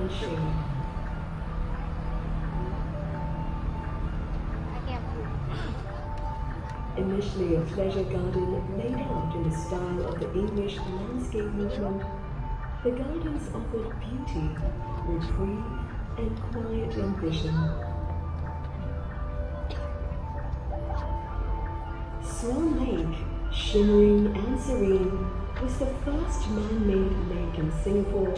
And shade. Initially a pleasure garden laid out in the style of the English landscape movement, the gardens offered beauty, reprieve, and quiet ambition. Swan Lake, shimmering and serene, was the first man-made lake in Singapore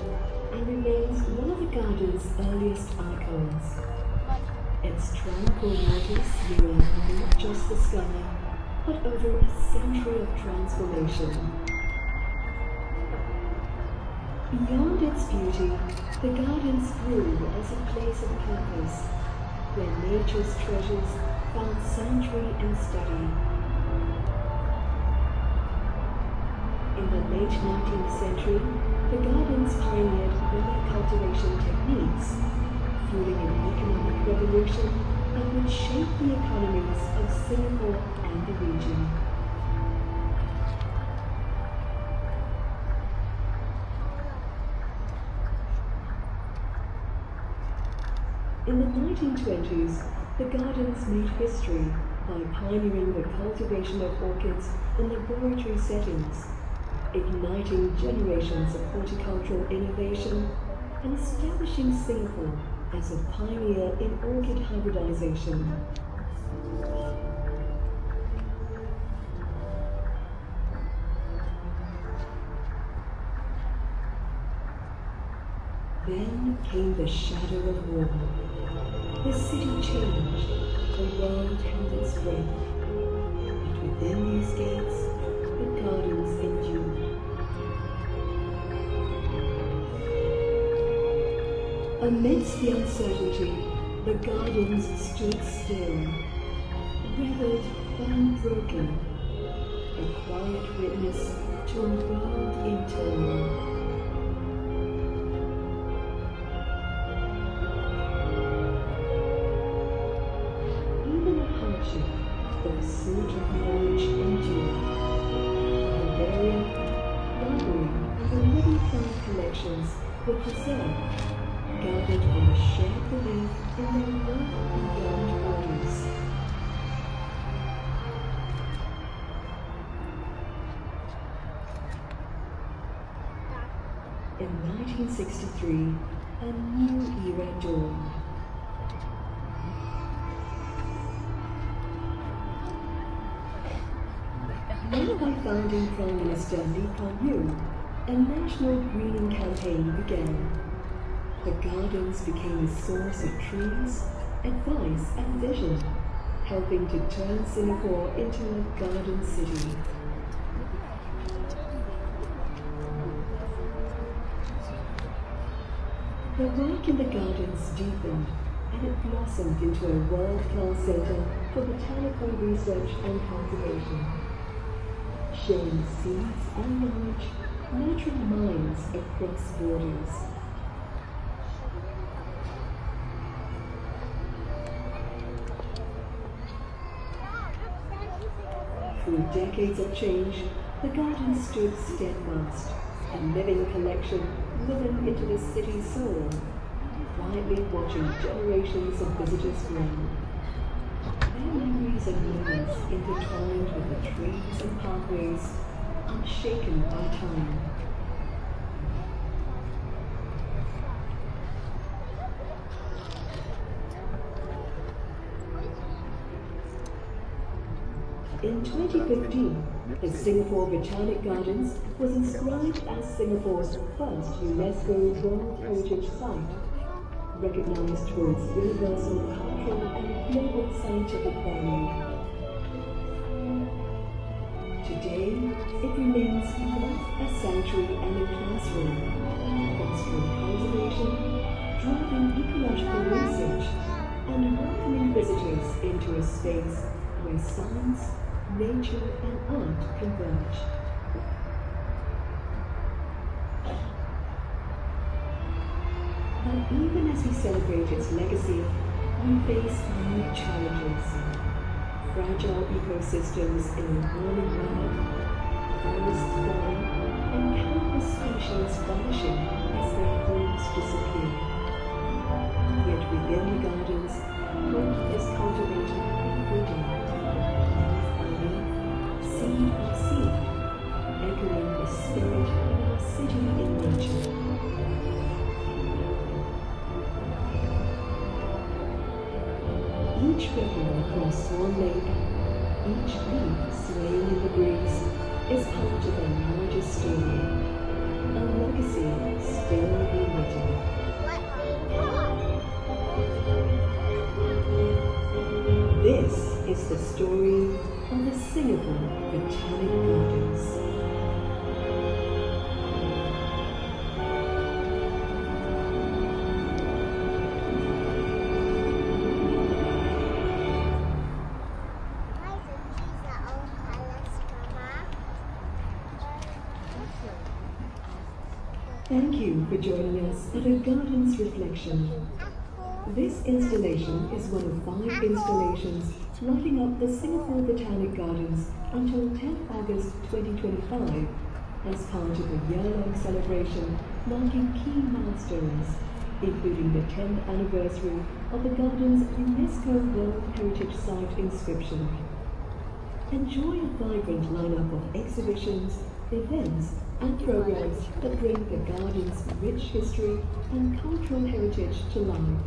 and remains one of the garden's earliest icons. Its tranquil waters mirror not just the sky, but over a century of transformation. Beyond its beauty, the gardens grew as a place of purpose, where nature's treasures found sanctuary and study. In the late 19th century, the gardens pioneered better cultivation techniques, fueling an economic revolution that would shape the economies of Singapore and the region. In the 1920s, the gardens made history by pioneering the cultivation of orchids in laboratory settings, igniting generations of horticultural innovation and establishing Singapore as a pioneer in orchid hybridization. Then came the shadow of war. The city changed, the world held its breath, but within these gates, the gardens endured. Amidst the uncertainty, the gardens stood still, weathered but unbroken, a quiet witness to a world in turmoil. Even the hardship of the pursuit of knowledge endured. Bavaria, library, and the many plant collections were preserved, gathered on a shared belief in their worth beyond borders. In 1963, a new era dawned. Led by founding Prime Minister Lee Kuan Yew, a national greening campaign began. The gardens became a source of trees, advice and vision, helping to turn Singapore into a garden city. The work in the gardens deepened, and it blossomed into a world-class center for botanical research and cultivation, sharing seeds and knowledge, nurturing minds across borders. Through decades of change, the garden stood steadfast, a living collection woven into the city's soul, quietly watching generations of visitors grow. Their memories and moments intertwined with the trees and pathways, unshaken by time. In 2015, the Singapore Botanic Gardens was inscribed as Singapore's first UNESCO World Heritage Site, recognized for its universal cultural and global scientific value. Today, it remains both a sanctuary and a classroom, fostering conservation, driving ecological research, and welcoming visitors into a space where science, nature and art converge. Even as we celebrate its legacy, we face new challenges. Fragile ecosystems in a warming planet, forests falling, and countless species vanishing as their homes disappear. Yet within the gardens, hope is cultivated every day, seed by seed, echoing the spirit of our city in nature. Each ripple across Swan Lake, each leaf swaying in the breeze, is part of a larger story, a legacy still being written. This is the story of the Singapore Botanic Gardens. Thank you for joining us at a Gardens Reflection. This installation is one of 5 installations lighting up the Singapore Botanic Gardens until 10th August 2025 as part of a year-long celebration marking key milestones, including the 10th anniversary of the garden's UNESCO World Heritage Site inscription. Enjoy a vibrant lineup of exhibitions, events, and programs that bring the garden's rich history and cultural heritage to life.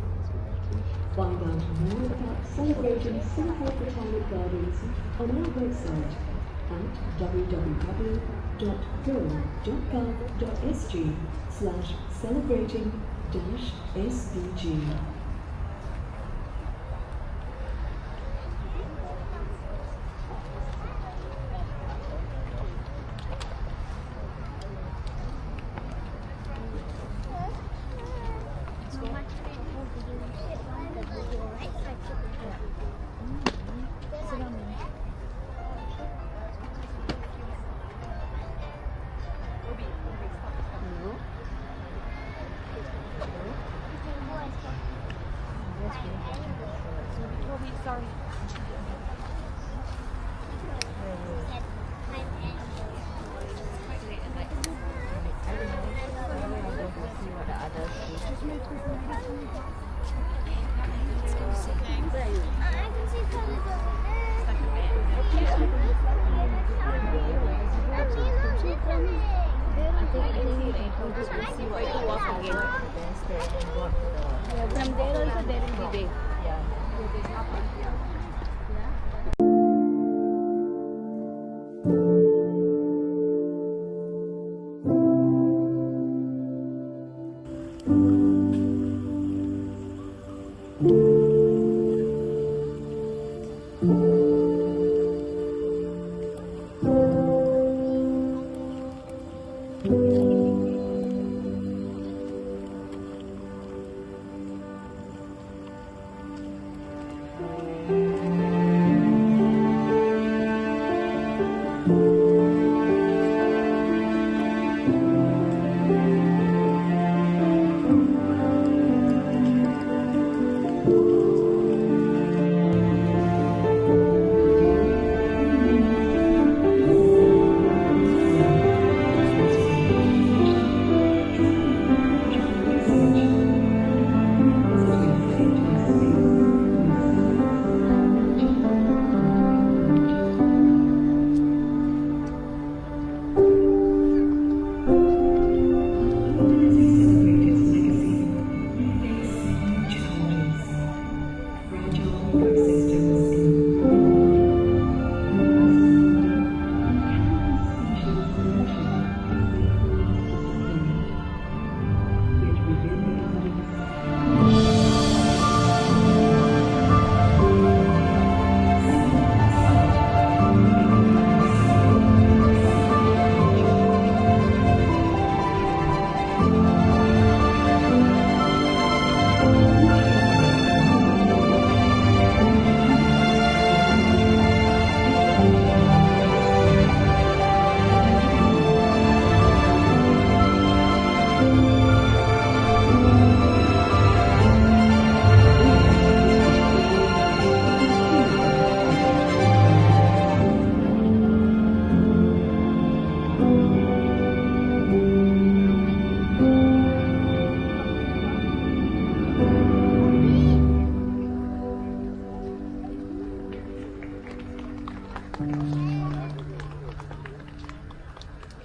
Find out more about celebrating Singapore Botanic Gardens on our website at www.go.gov.sg/celebrating-SDG.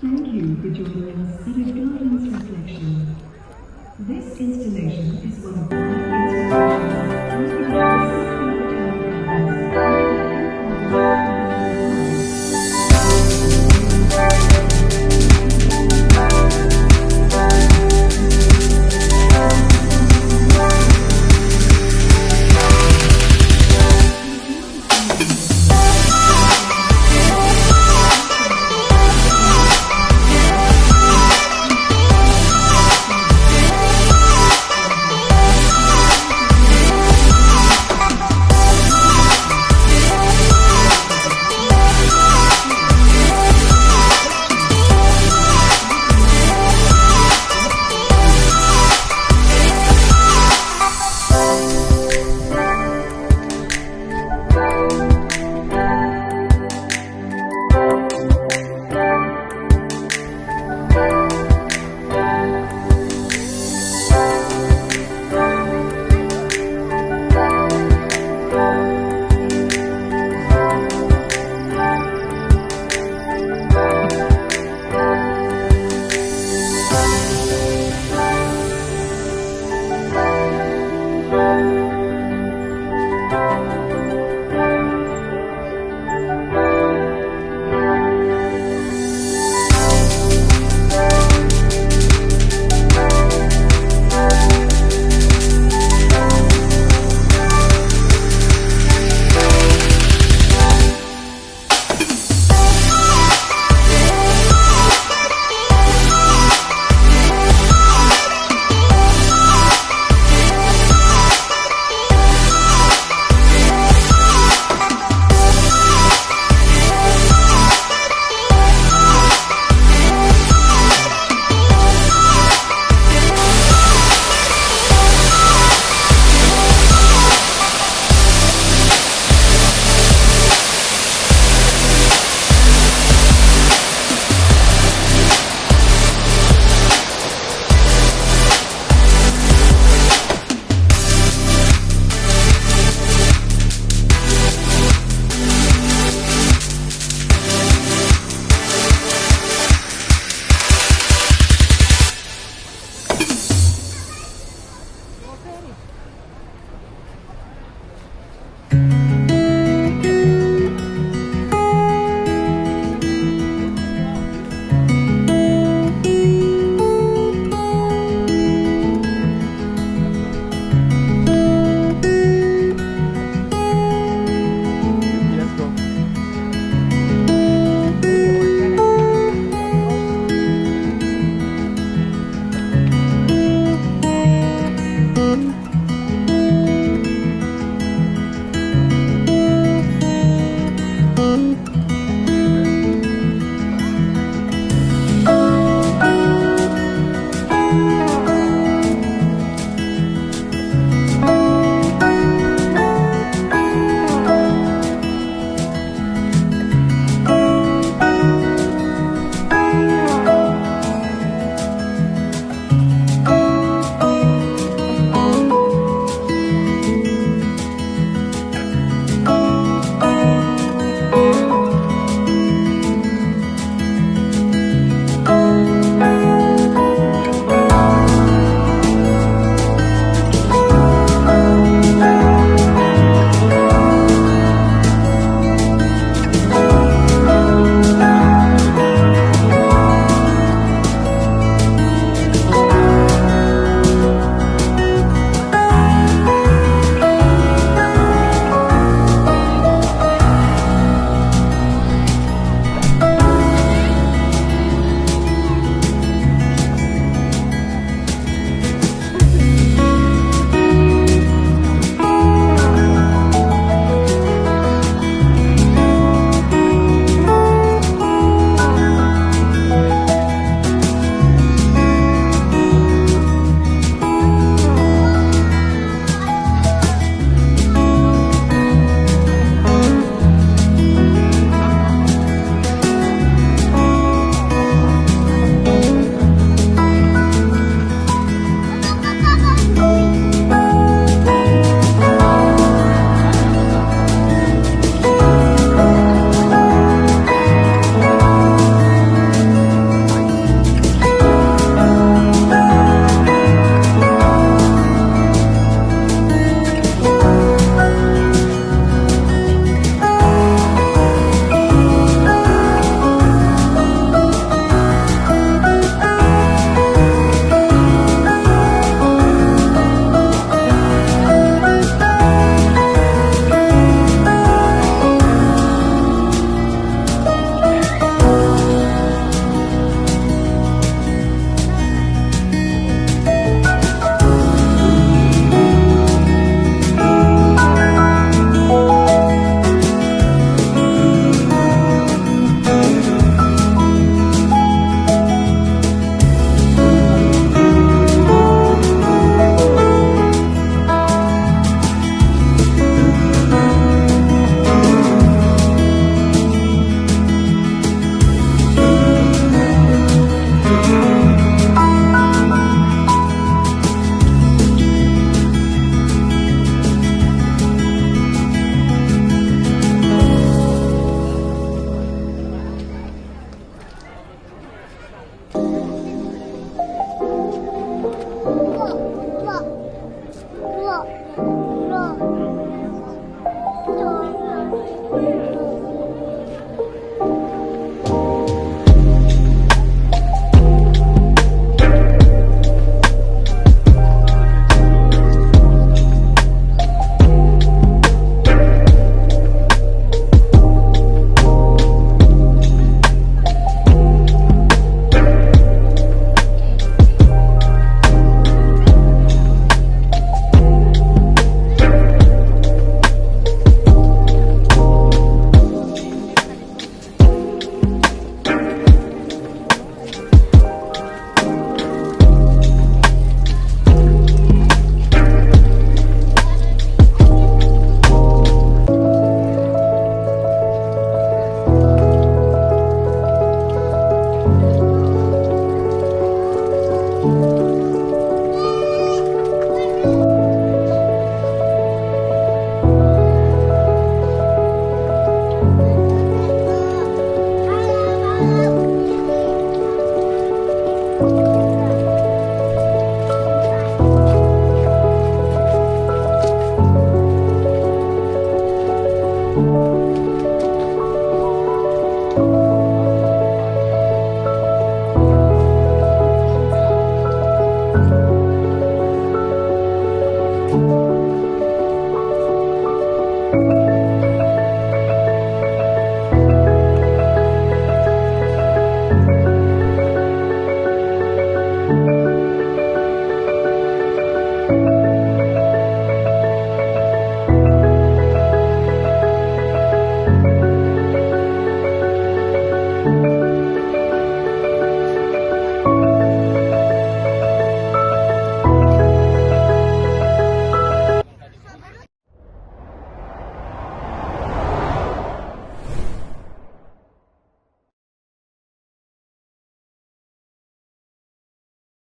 Thank you for joining us at a garden's reflection. This installation is one of 5 installations targeted at the Singapore Botanic Gardens.